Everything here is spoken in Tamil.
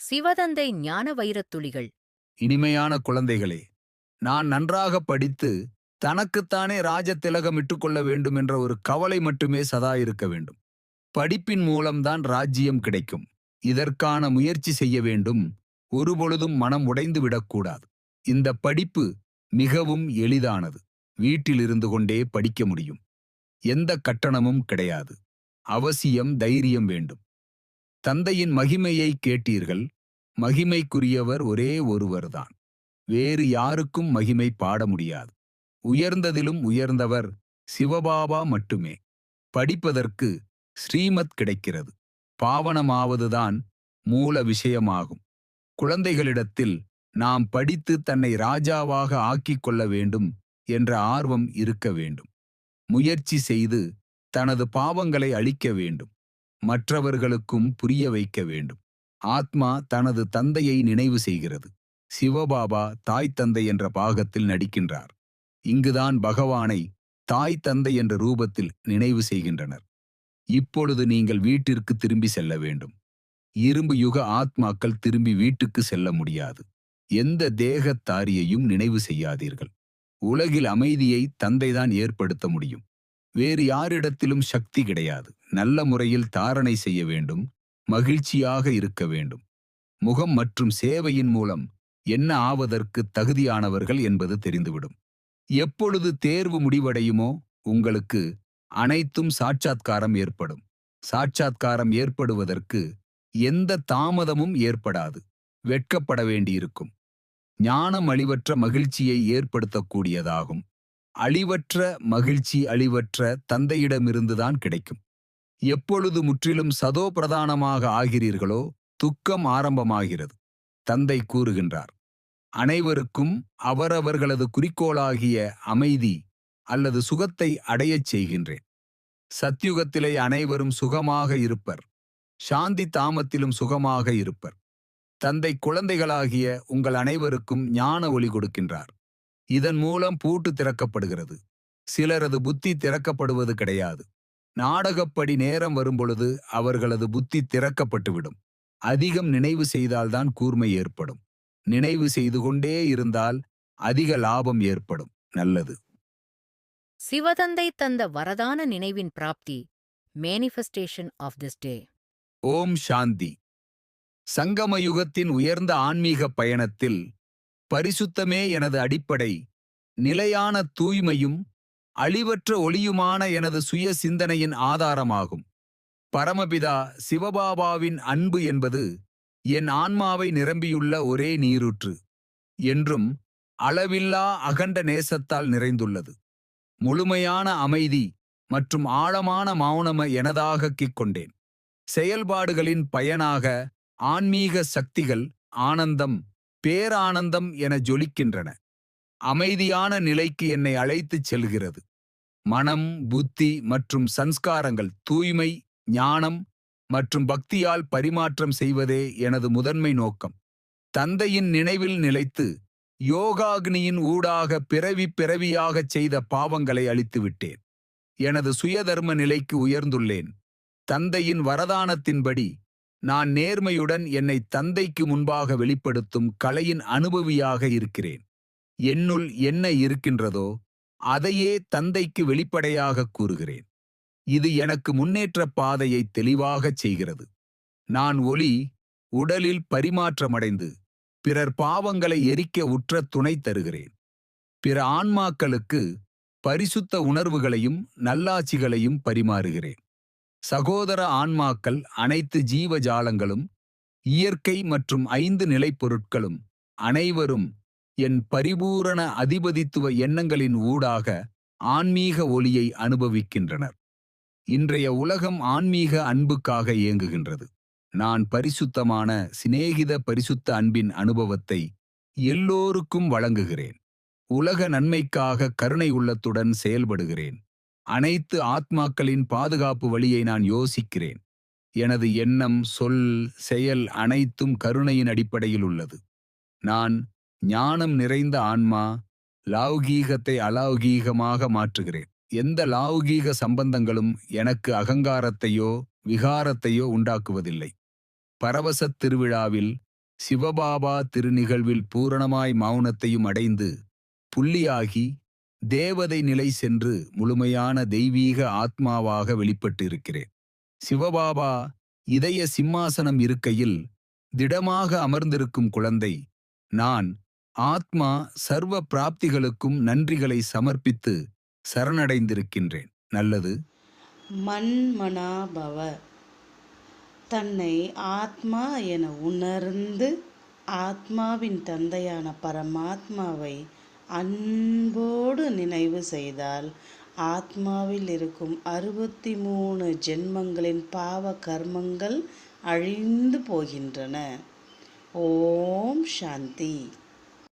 சிவதந்தை ஞான வைரத்துளிகள். இனிமையான குழந்தைகளே, நான் நன்றாக படித்து தனக்குத்தானே ராஜ திலகமிட்டுக் கொள்ள வேண்டும் என்ற ஒரு கவலை மட்டுமே சதா இருக்க வேண்டும். படிப்பின் மூலம்தான் ராஜ்யம் கிடைக்கும். இதற்கான முயற்சி செய்ய வேண்டும். ஒருபொழுதும் மனம் உடைந்து விடக்கூடாது. இந்த படிப்பு மிகவும் எளிதானது. வீட்டில் இருந்து கொண்டே படிக்க முடியும். எந்த கட்டணமும் கிடையாது. அவசியம் தைரியம் வேண்டும். தந்தையின் மகிமையை கேட்டீர்கள். மகிமைக்குரியவர் ஒரே ஒருவர்தான். வேறு யாருக்கும் மகிமை பாட முடியாது. உயர்ந்ததிலும் உயர்ந்தவர் சிவபாபா மட்டுமே. படிப்பதற்கு ஸ்ரீமத் கிடைக்கிறது. பாவனமாவதுதான் மூல விஷயமாகும். குழந்தைகளிடத்தில் நாம் படித்து தன்னை ராஜாவாக ஆக்கிக் கொள்ள வேண்டும் என்ற ஆர்வம் இருக்க வேண்டும். முயற்சி செய்து தனது பாவங்களை அழிக்க வேண்டும். மற்றவர்களுக்கும் புரிய வைக்க வேண்டும். ஆத்மா தனது தந்தையை நினைவு செய்கிறது. சிவபாபா தாய் தந்தை என்ற பாகத்தில் நடிக்கின்றார். இங்குதான் பகவானை தாய் தந்தை என்ற ரூபத்தில் நினைவு செய்கின்றனர். இப்பொழுது நீங்கள் வீட்டிற்கு திரும்பி செல்ல வேண்டும். இரும்பு யுக ஆத்மாக்கள் திரும்பி வீட்டுக்கு செல்ல முடியாது. எந்த தேகத்தாரியையும் நினைவு செய்யாதீர்கள். உலகில் அமைதியை தந்தைதான் ஏற்படுத்த முடியும். வேறு யாரிடத்திலும் சக்தி கிடையாது. நல்ல முறையில் தாரணை செய்ய வேண்டும். மகிழ்ச்சியாக இருக்க வேண்டும். முகம் மற்றும் சேவையின் மூலம் என்ன ஆவதற்கு தகுதியானவர்கள் என்பது தெரிந்துவிடும். எப்பொழுது தேர்வு முடிவடையுமோ உங்களுக்கு அனைத்தும் சாட்சாத்காரம் ஏற்படும். சாட்சாத்காரம் ஏற்படுவதற்கு எந்த தாமதமும் ஏற்படாது. வெட்கப்பட வேண்டியிருக்கும். ஞானம் அழிவற்ற மகிழ்ச்சியை ஏற்படுத்தக்கூடியதாகும். அழிவற்ற மகிழ்ச்சி அழிவற்ற தந்தையிடமிருந்துதான் கிடைக்கும். எப்பொழுது முற்றிலும் சதோ பிரதானமாக ஆகிறீர்களோ துக்கம் ஆரம்பமாகிறது. தந்தை கூறுகின்றார், அனைவருக்கும் அவரவர்களது குறிக்கோளாகிய அமைதி அல்லது சுகத்தை அடையச் செய்கின்றேன். சத்யுகத்திலே அனைவரும் சுகமாக இருப்பர். சாந்தி தாமத்திலும் சுகமாக இருப்பர். தந்தை குழந்தைகளாகிய உங்கள் அனைவருக்கும் ஞான ஒளி கொடுக்கின்றார். இதன் மூலம் பூட்டு திறக்கப்படுகிறது. சிலரது புத்தி திறக்கப்படுவது கிடையாது. நாடகப்படி நேரம் வரும்பொழுது அவர்களது புத்தி திறக்கப்பட்டுவிடும். அதிகம் நினைவு செய்தால்தான் கூர்மை ஏற்படும். நினைவு செய்து கொண்டே இருந்தால் அதிக லாபம் ஏற்படும். நல்லது. சிவதந்தை தந்த வரதான நினைவின் பிராப்தி. Manifestation of this day. ஓம் சாந்தி. சங்கம யுகத்தின் உயர்ந்த ஆன்மீக பயணத்தில் பரிசுத்தமே எனது அடிப்படை. நிலையான தூய்மையும் அழிவற்ற ஒளியுமான எனது சுய சிந்தனையின் ஆதாரமாகும். பரமபிதா சிவபாபாவின் அன்பு என்பது என் ஆன்மாவை நிரம்பியுள்ள ஒரே நீரூற்று. என்றும் அளவில்லா அகண்ட நேசத்தால் நிறைந்துள்ளது. முழுமையான அமைதி மற்றும் ஆழமான மௌனம எனதாக்கிக் கொண்டேன். செயல்பாடுகளின் பயனாக ஆன்மீக சக்திகள் ஆனந்தம், பேரானந்தம் என ஜொலிக்கின்றன. அமைதியான நிலைக்கு என்னை அழைத்துச் செல்கிறது. மனம், புத்தி மற்றும் சன்ஸ்காரங்கள் தூய்மை, ஞானம் மற்றும் பக்தியால் பரிமாற்றம் செய்வதே எனது முதன்மை நோக்கம். தந்தையின் நினைவில் நிலைத்து யோகாக்னியின் ஊடாக பிறவி பிறவியாகச் செய்த பாவங்களை அழித்துவிட்டேன். எனது சுயதர்ம நிலைக்கு உயர்ந்துள்ளேன். தந்தையின் வரதானத்தின்படி நான் நேர்மையுடன் என்னை தந்தைக்கு முன்பாக வெளிப்படுத்தும் கலையின் அனுபவியாக இருக்கிறேன். என்னுள் என்ன இருக்கின்றதோ அதையே தந்தைக்கு வெளிப்படையாக கூறுகிறேன். இது எனக்கு முன்னேற்ற பாதையை தெளிவாகச் செய்கிறது. நான் ஒளி உடலில் பரிமாற்றமடைந்து பிறர் பாவங்களை எரிக்க உற்ற துணை தருகிறேன். பிற ஆன்மாக்களுக்கு பரிசுத்த உணர்வுகளையும் நல்லாட்சிகளையும் பரிமாறுகிறேன். சகோதர ஆன்மாக்கள் அனைத்து ஜீவஜாலங்களும் இயற்கை மற்றும் 5 நிலைப்பொருட்களும் அனைவரும் என் பரிபூரண அதிபதித்துவ எண்ணங்களின் ஊடாக ஆன்மீக ஒளியை அனுபவிக்கின்றனர். இன்றைய உலகம் ஆன்மீக அன்புக்காக இயங்குகின்றது. நான் பரிசுத்தமான சிநேகித பரிசுத்த அன்பின் அனுபவத்தை எல்லோருக்கும் வழங்குகிறேன். உலக நன்மைக்காக கருணை உள்ளத்துடன் செயல்படுகிறேன். அனைத்து ஆத்மாக்களின் பாதுகாப்பு வழியை நான் யோசிக்கிறேன். எனது எண்ணம், சொல், செயல் அனைத்தும் கருணையின் அடிப்படையில் உள்ளது. நான் ஞானம் நிறைந்த ஆன்மா. லௌகீகத்தை அலௌகீகமாக மாற்றுகிறேன். எந்த லௌகீக சம்பந்தங்களும் எனக்கு அகங்காரத்தையோ விகாரத்தையோ உண்டாக்குவதில்லை. பரவசத் திருவிழாவில் சிவபாபா திருநிகழ்வில் பூரணமாய் மௌனத்தையும் அடைந்து புள்ளியாகி தேவதை நிலை சென்று முழுமையான தெய்வீக ஆத்மாவாக வெளிப்பட்டு இருக்கிறேன். சிவபாபா இதய சிம்மாசனம் இருக்கையில் திடமாக அமர்ந்திருக்கும் குழந்தை, நான் ஆத்மா சர்வ பிராப்திகளுக்கும் நன்றிகளை சமர்ப்பித்து சரணடைந்திருக்கின்றேன். நல்லது. மன்மனாபவ. தன்னை ஆத்மா என உணர்ந்து ஆத்மாவின் தந்தையான பரமாத்மாவை அன்போடு நினைவு செய்தால் ஆத்மாவில் இருக்கும் 63 ஜென்மங்களின் பாவ கர்மங்கள் அழிந்து போகின்றன. ஓம் சாந்தி.